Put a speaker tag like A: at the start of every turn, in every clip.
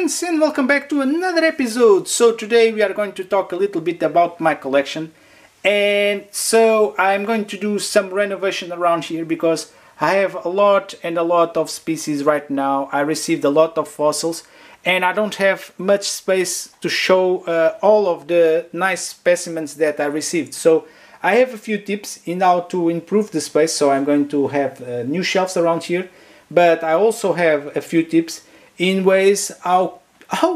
A: friends, and welcome back to another episode. So today we are going to talk a little bit about my collection, and so I'm going to do some renovation around here because I have a lot of species right now. I received a lot of fossils and I don't have much space to show all of the nice specimens that I received. So I have a few tips in how to improve the space, so I'm going to have new shelves around here, but I also have a few tips in ways how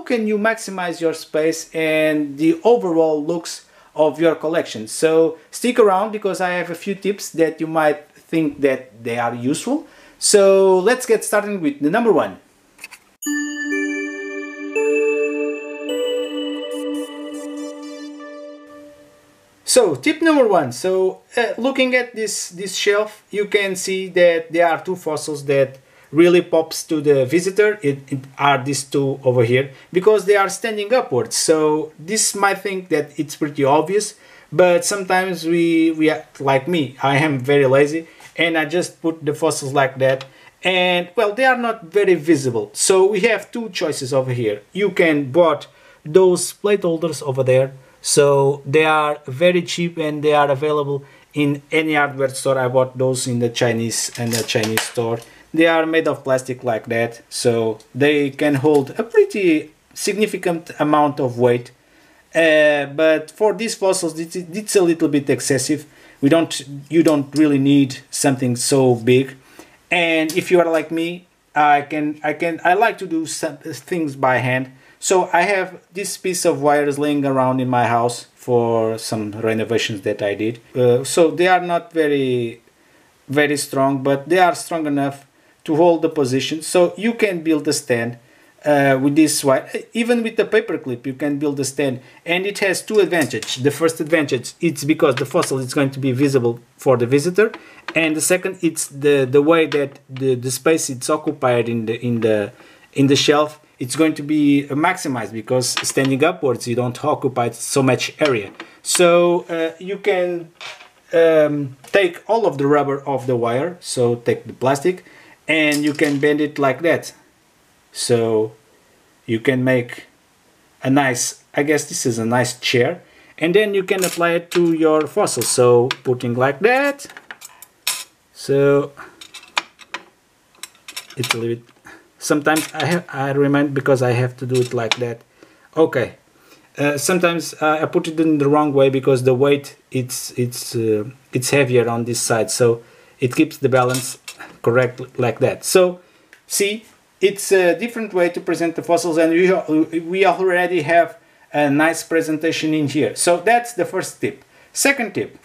A: can you maximize your space and the overall looks of your collection. So stick around because I have a few tips that you might think that they are useful. So let's get started with the number one. So tip number one. So looking at this shelf, you can see that there are two fossils that really pops to the visitor. It are these two over here because they are standing upwards. So this might think that it's pretty obvious, but sometimes we act like me. I am very lazy and I just put the fossils like that, and well, they are not very visible. So we have two choices over here. You can buy those plate holders over there. So they are very cheap and they are available in any hardware store. I bought those in the Chinese store. They are made of plastic like that, so they can hold a pretty significant amount of weight. But for these fossils, it's a little bit excessive. You don't really need something so big. And if you are like me, I like to do some things by hand. So I have this piece of wires laying around in my house for some renovations that I did. So they are not very strong, but they are strong enough to hold the position. So you can build a stand with this wire. Even with the paper clip you can build a stand, and it has two advantages. The first advantage, it's because the fossil is going to be visible for the visitor, and the second, it's the way that the space it's occupied in the shelf. It's going to be maximized because standing upwards you don't occupy so much area. So you can take all of the rubber off the wire, so take the plastic, and you can bend it like that. So you can make a nice, I guess this is a nice chair, and then you can apply it to your fossil. So putting like that, so it's a little bit, sometimes I remind because I have to do it like that. Okay, sometimes I put it in the wrong way because the weight it's heavier on this side, so it keeps the balance correct like that. So see, it's a different way to present the fossils, and we already have a nice presentation in here. So that's the first tip. Second tip.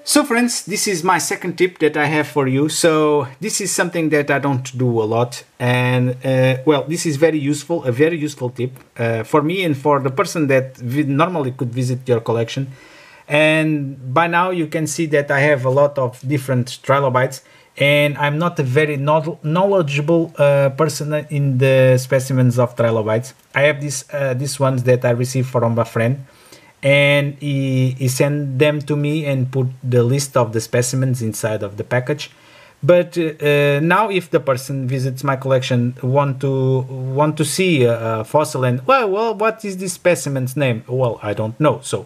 A: So friends, this is my second tip that I have for you. So this is something that I don't do a lot, and well, this is very useful, a very useful tip for me and for the person that normally could visit your collection. And by now you can see that I have a lot of different trilobites, and I'm not a very knowledgeable person in the specimens of trilobites. I have these ones that I received from a friend, and he sent them to me and put the list of the specimens inside of the package. But now if the person visits my collection want to see a fossil and well, what is this specimen's name? Well, I don't know. So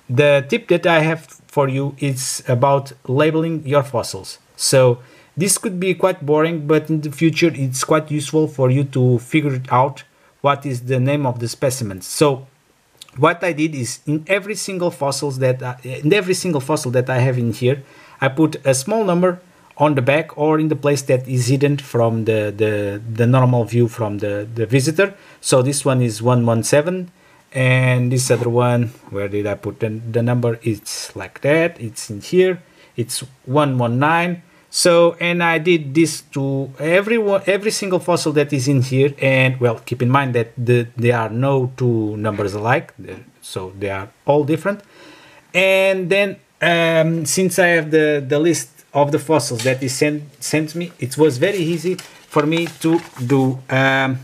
A: the tip that I have for you is about labeling your fossils. So this could be quite boring, but in the future it's quite useful for you to figure out what is the name of the specimens. So what I did is in every single fossil that I have in here, I put a small number on the back or in the place that is hidden from the normal view from the visitor. So this one is 117, and this other one, where did I put the number? It's like that, it's in here, it's 119. So, and I did this to every single fossil that is in here, and well, keep in mind that there are no two numbers alike, so they are all different. And then since I have the list of the fossils that is sent me, it was very easy for me to do a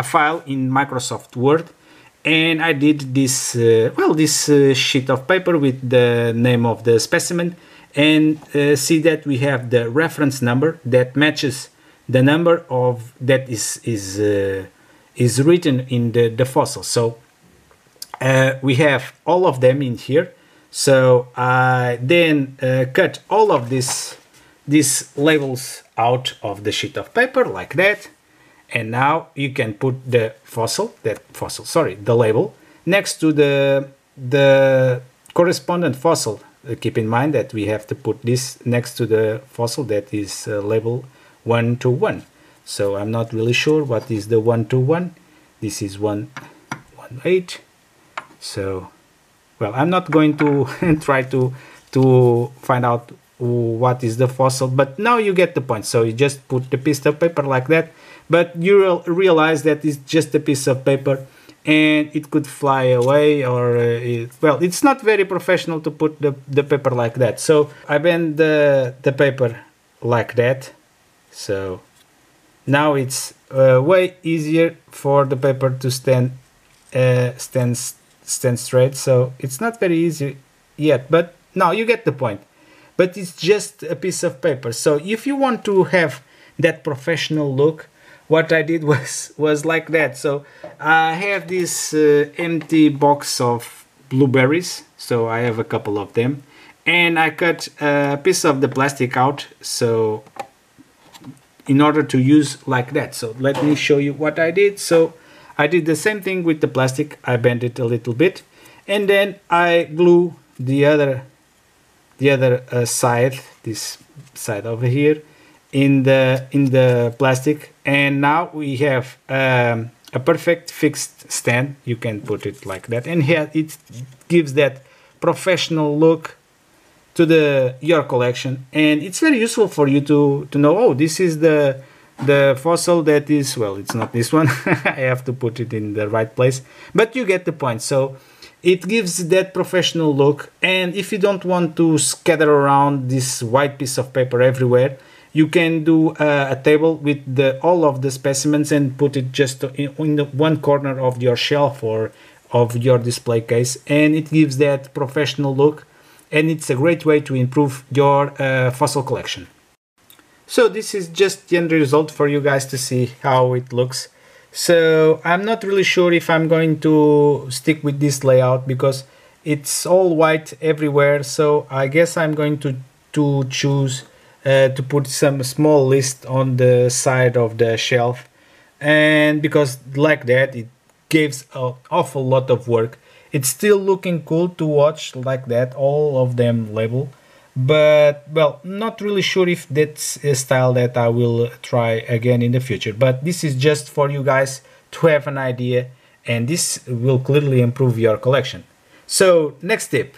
A: file in Microsoft Word, and I did this this sheet of paper with the name of the specimen and see that we have the reference number that matches the number of that is written in the fossil. So we have all of them in here. So I then cut all of these labels out of the sheet of paper like that, and now you can put the the label next to the correspondent fossil. Keep in mind that we have to put this next to the fossil that is label 121. So I'm not really sure what is the 121. This is 118. So, well, I'm not going to try to find out what is the fossil, but now you get the point. So you just put the piece of paper like that, but you will realize that it's just a piece of paper and it could fly away, or well, it's not very professional to put the paper like that. So I bend the paper like that. So now it's way easier for the paper to stand straight. So it's not very easy yet, but now you get the point. But it's just a piece of paper. So if you want to have that professional look, what I did was like that. So I have this empty box of blueberries. So I have a couple of them, and I cut a piece of the plastic out. So in order to use like that. So let me show you what I did. So I did the same thing with the plastic. I bent it a little bit, and then I glue the other side, this side over here, in the plastic, and now we have a perfect fixed stand. You can put it like that, and here it gives that professional look to your collection, and it's very useful for you to know, oh, this is the fossil that is, well, it's not this one. I have to put it in the right place, but you get the point. So it gives that professional look, and if you don't want to scatter around this white piece of paper everywhere, you can do a table with all of the specimens and put it just in the one corner of your shelf or of your display case, and it gives that professional look, and it's a great way to improve your fossil collection. So this is just the end result for you guys to see how it looks. So I'm not really sure if I'm going to stick with this layout because it's all white everywhere. So I guess I'm going to choose to put some small list on the side of the shelf, and because like that it gives an awful lot of work. It's still looking cool to watch like that, all of them labeled, but well, not really sure if that's a style that I will try again in the future. But this is just for you guys to have an idea, and this will clearly improve your collection. So next tip.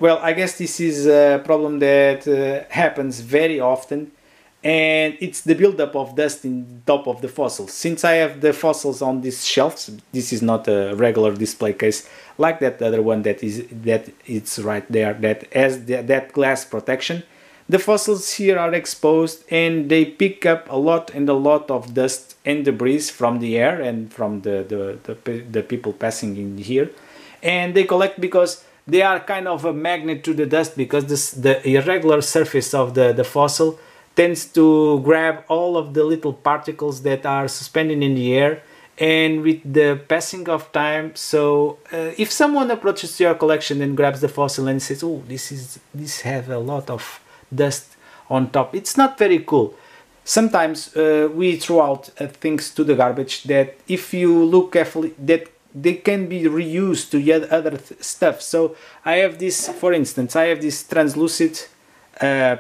A: Well, I guess this is a problem that happens very often, and it's the buildup of dust in top of the fossils. Since I have the fossils on these shelves, this is not a regular display case like that other one that it's right there, that has that glass protection. The fossils here are exposed, and they pick up a lot of dust and debris from the air and from the people passing in here, and they collect because they are kind of a magnet to the dust, because the irregular surface of the fossil tends to grab all of the little particles that are suspended in the air. And with the passing of time, so if someone approaches your collection and grabs the fossil and says, oh, this has a lot of dust on top, it's not very cool. Sometimes we throw out things to the garbage that, if you look carefully, that they can be reused to other stuff. So I have this, for instance, I have this translucent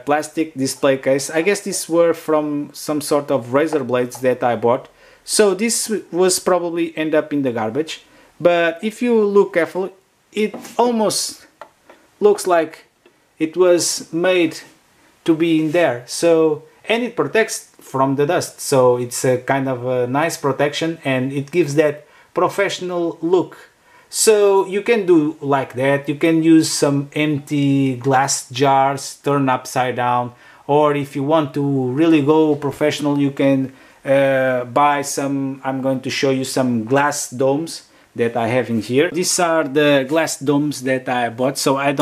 A: plastic display case. I guess these were from some sort of razor blades that I bought. So this was probably end up in the garbage. But if you look carefully, it almost looks like it was made to be in there. So, and it protects from the dust. So it's a kind of a nice protection, and it gives that professional look. So you can do like that. You can use some empty glass jars turned upside down, or if you want to really go professional, you can buy some, I'm going to show you some glass domes that I have in here. These are the glass domes that I bought, so I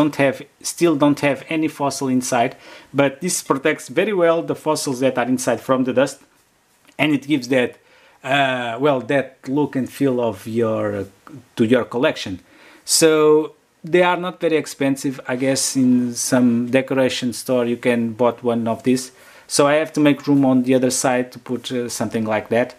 A: still don't have any fossil inside, but this protects very well the fossils that are inside from the dust, and it gives that well, that look and feel of your collection. So they are not very expensive. I guess in some decoration store you can bought one of these. So I have to make room on the other side to put something like that.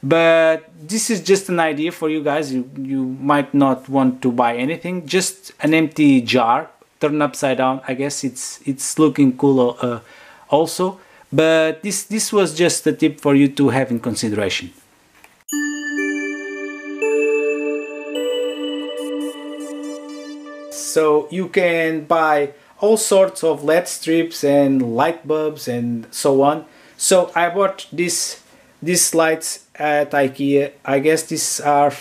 A: But this is just an idea for you guys. You might not want to buy anything. Just an empty jar, turned upside down. I guess it's looking cool also. But this was just a tip for you to have in consideration. So you can buy all sorts of LED strips and light bulbs and so on. So I bought these lights at IKEA. I guess these are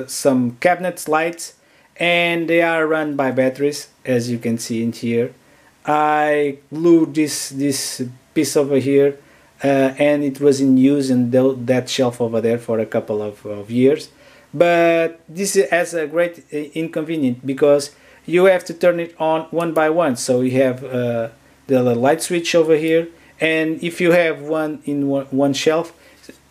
A: some cabinet lights, and they are run by batteries, as you can see in here. I glued this piece over here, and it was in use in that shelf over there for a couple of years. But this has a great inconvenience because you have to turn it on one by one. So you have the light switch over here, and if you have one in one shelf,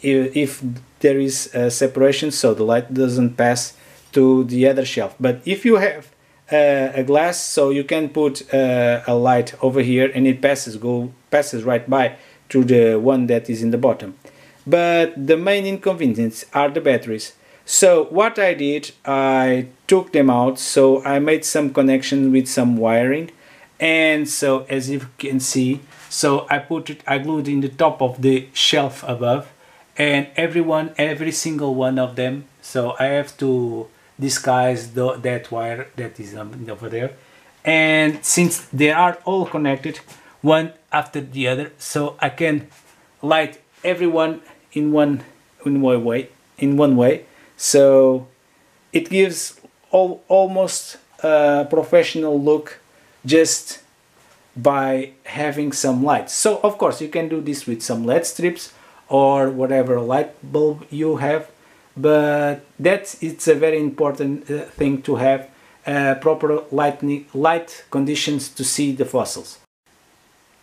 A: if there is a separation, so the light doesn't pass to the other shelf. But if you have a glass, so you can put a light over here and it passes right by to the one that is in the bottom. But the main inconvenience are the batteries. So what I did, I took them out, so I made some connection with some wiring, and so as you can see, so I glued in the top of the shelf above, and every single one of them, so I have to disguise that wire that is over there, and since they are all connected one after the other, so I can light everyone in one way. So it gives almost a professional look just by having some lights. So of course you can do this with some LED strips or whatever light bulb you have, but it's a very important thing to have proper light conditions to see the fossils.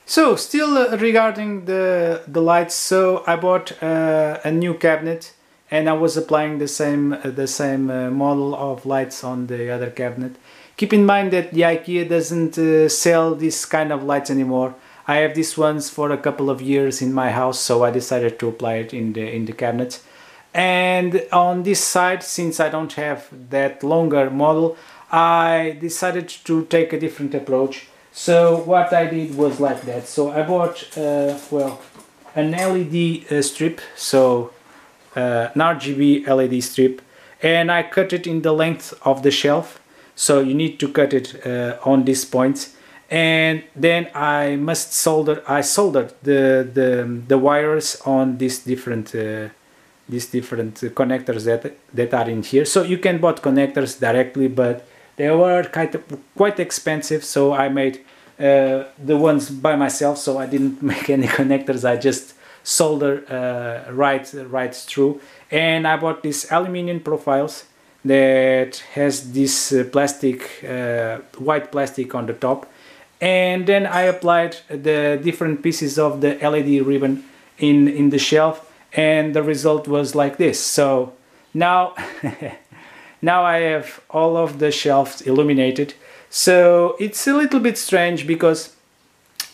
A: So still regarding the lights, so I bought a new cabinet, and I was applying the same model of lights on the other cabinet. Keep in mind that the IKEA doesn't sell this kind of lights anymore. I have these ones for a couple of years in my house, so I decided to apply it in the cabinet. And on this side, since I don't have that longer model, I decided to take a different approach. So what I did was like that. So I bought well, an LED strip, so an RGB LED strip, and I cut it in the length of the shelf, so you need to cut it on these points, and then I soldered the wires on these different connectors that are in here. So you can buy connectors directly, but they were quite expensive, so I made the ones by myself, so I didn't make any connectors. I just solder right through, and I bought these aluminum profiles that has this white plastic on the top, and then I applied the different pieces of the LED ribbon in the shelf, and the result was like this. So now now I have all of the shelves illuminated. So it's a little bit strange because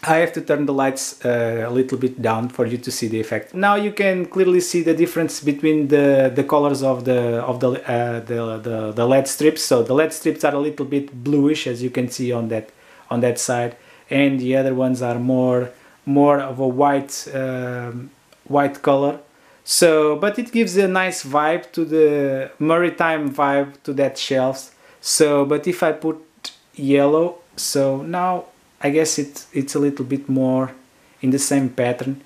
A: I have to turn the lights a little bit down for you to see the effect. Now you can clearly see the difference between the colors of the LED strips. So the LED strips are a little bit bluish, as you can see on that side, and the other ones are more of a white color. So, but it gives a nice vibe to the maritime vibe to that shelves. So, but if I put yellow, so now I guess it's a little bit more in the same pattern.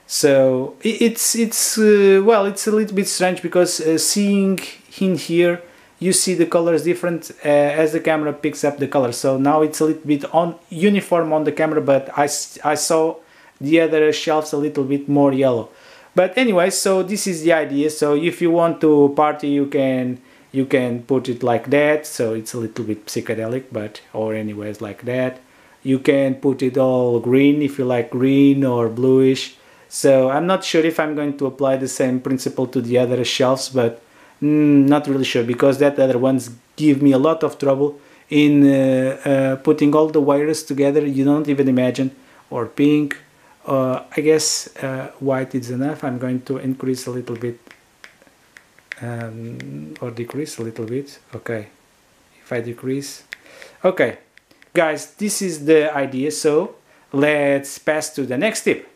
A: So it's well, it's a little bit strange because seeing in here you see the colors different as the camera picks up the color. So now it's a little bit uniform on the camera, but I saw the other shelves a little bit more yellow. But anyway, so this is the idea. So if you want to party, you can put it like that. So it's a little bit psychedelic, but or anyways like that. You can put it all green if you like green or bluish. So I'm not sure if I'm going to apply the same principle to the other shelves, but not really sure because that other ones give me a lot of trouble in putting all the wires together. You don't even imagine. Or pink. I guess white is enough. I'm going to increase a little bit or decrease a little bit. Okay, if I decrease. Okay, guys, this is the idea. So let's pass to the next tip.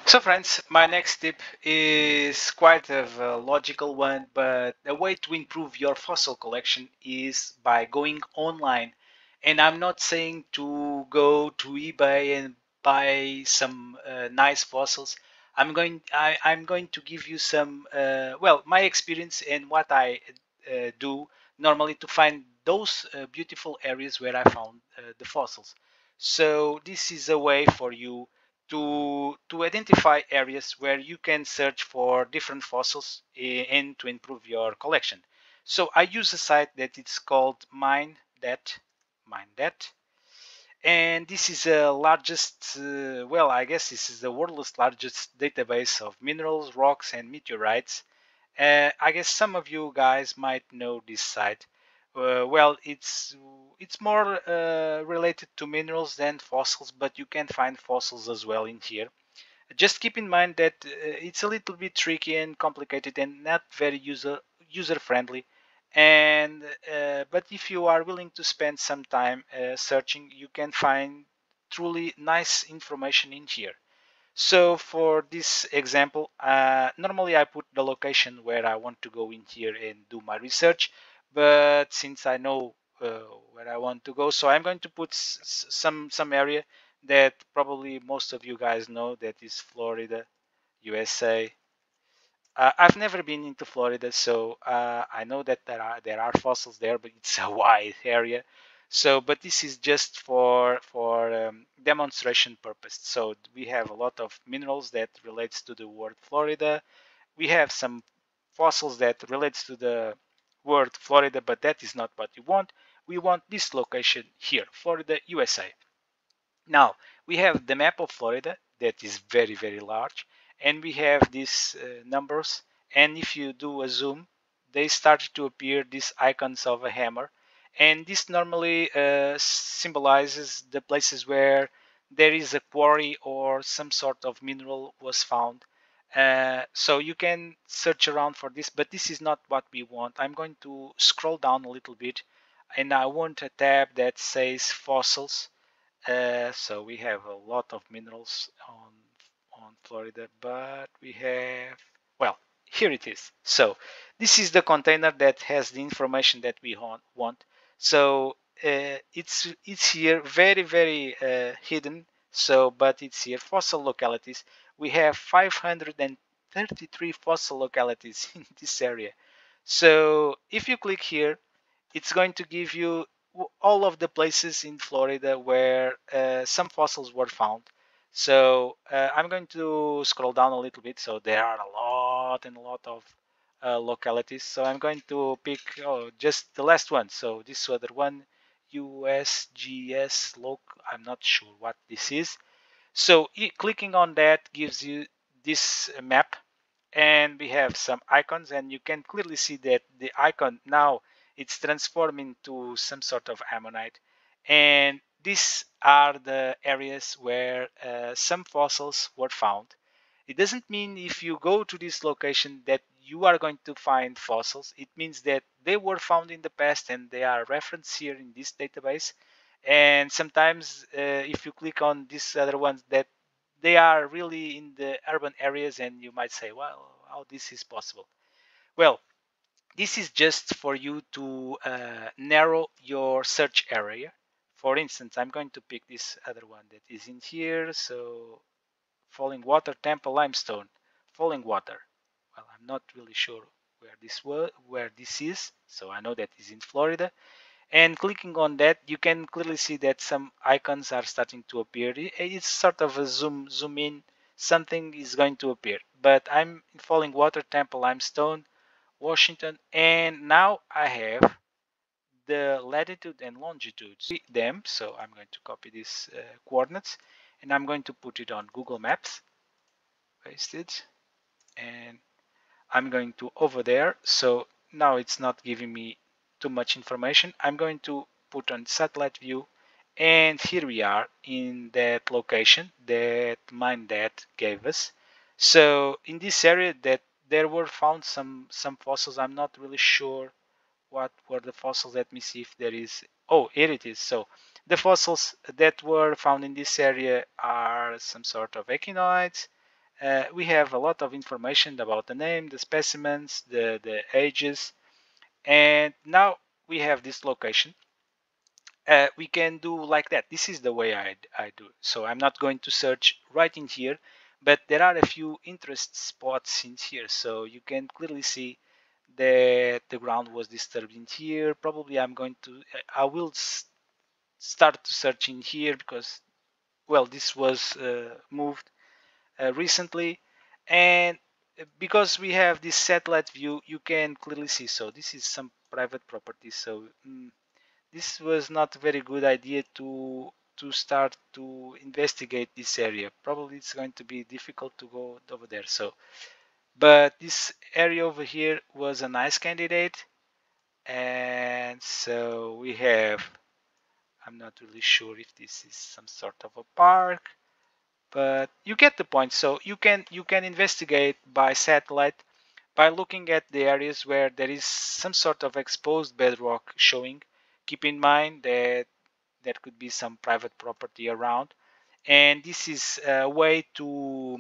A: So friends, my next tip is quite of a logical one, but a way to improve your fossil collection is by going online. And I'm not saying to go to eBay and buy some nice fossils. I'm going to give you some well, my experience and what I do normally to find those beautiful areas where I found the fossils. So this is a way for you to identify areas where you can search for different fossils and to improve your collection. So I use a site that it's called MineDat, and this is the largest, well, I guess this is the world's largest database of minerals, rocks, and meteorites. I guess some of you guys might know this site. Well, it's more related to minerals than fossils, but you can find fossils as well in here. Just keep in mind that it's a little bit tricky and complicated and not very user friendly. And but if you are willing to spend some time searching, you can find truly nice information in here. So for this example, normally I put the location where I want to go in here and do my research. But since I know where I want to go, so I'm going to put some area that probably most of you guys know, that is Florida, USA. I've never been into Florida, so I know that there are fossils there, but it's a wide area. So, but this is just for demonstration purpose. So we have a lot of minerals that relates to the word Florida. We have some fossils that relates to the word Florida, but that is not what we want. We want this location here, Florida, USA. Now, we have the map of Florida that is very, very large, and we have these numbers. And if you do a zoom, they start to appear these icons of a hammer. And this normally symbolizes the places where there is a quarry or some sort of mineral was found. So you can search around for this, but this is not what we want. I'm going to scroll down a little bit, and I want a tab that says fossils. So we have a lot of minerals on Florida, but we have, well, here it is. So this is the container that has the information that we want. So it's here, very hidden. So, but it's here, fossil localities. We have 533 fossil localities in this area. So if you click here, it's going to give you all of the places in Florida where some fossils were found. So I'm going to scroll down a little bit. So there are a lot and a lot of localities. So I'm going to pick just the last one. So this other one, USGS loc. I'm not sure what this is. So clicking on that gives you this map, and we have some icons, and you can clearly see that the icon now it's transformed into some sort of ammonite. And these are the areas where some fossils were found. It doesn't mean if you go to this location that you are going to find fossils. It means that they were found in the past and they are referenced here in this database. And sometimes if you click on these other ones, that they are really in the urban areas, and you might say, well, how this is possible? Well, this is just for you to narrow your search area. For instance, I'm going to pick this other one that is in here. So falling water, Tampa limestone, falling water. Well, I'm not really sure where this is, so I know that is in Florida.
B: And clicking on that, you can clearly see that some icons are starting to appear. It's sort of a zoom in, something is going to appear. But I'm in Falling Water, Temple Limestone, Washington, and now I have the latitude and longitude. See them, so I'm going to copy these coordinates and I'm going to put it on Google Maps, paste it, and I'm going to over there. So now it's not giving me too much information. I'm going to put on satellite view, and here we are in that location that MindDat gave us. So in this area that there were found some fossils. I'm not really sure what were the fossils. Let me see if there is. Oh, here it is. So the fossils that were found in this area are some sort of echinoids. We have a lot of information about the name, the specimens, the ages, and now we have this location. We can do like that. This is the way I do. So I'm not going to search right in here, but there are a few interest spots in here. So you can clearly see that the ground was disturbed in here. Probably I will start to search in here because, well, this was moved recently, and because we have this satellite view, you can clearly see. So this is some private property. So this was not a very good idea to start to investigate this area. Probably it's going to be difficult to go over there. So, but this area over here was a nice candidate, and so we have. I'm not really sure if this is some sort of a park, but you get the point. So you can investigate by satellite by looking at the areas where there is some sort of exposed bedrock showing. Keep in mind that there could be some private property around, and this is a way to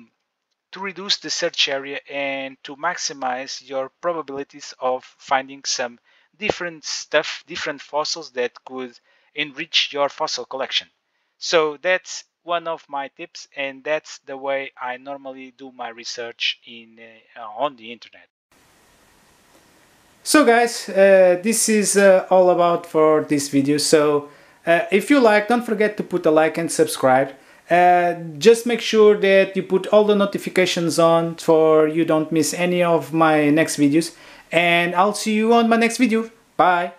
B: reduce the search area and to maximize your probabilities of finding some different stuff, different fossils that could enrich your fossil collection. So that's one of my tips, and that's the way I normally do my research on the internet.
A: So guys, this is all about for this video. So if you like, don't forget to put a like and subscribe. Just make sure that you put all the notifications on for you don't miss any of my next videos. And I'll see you on my next video. Bye.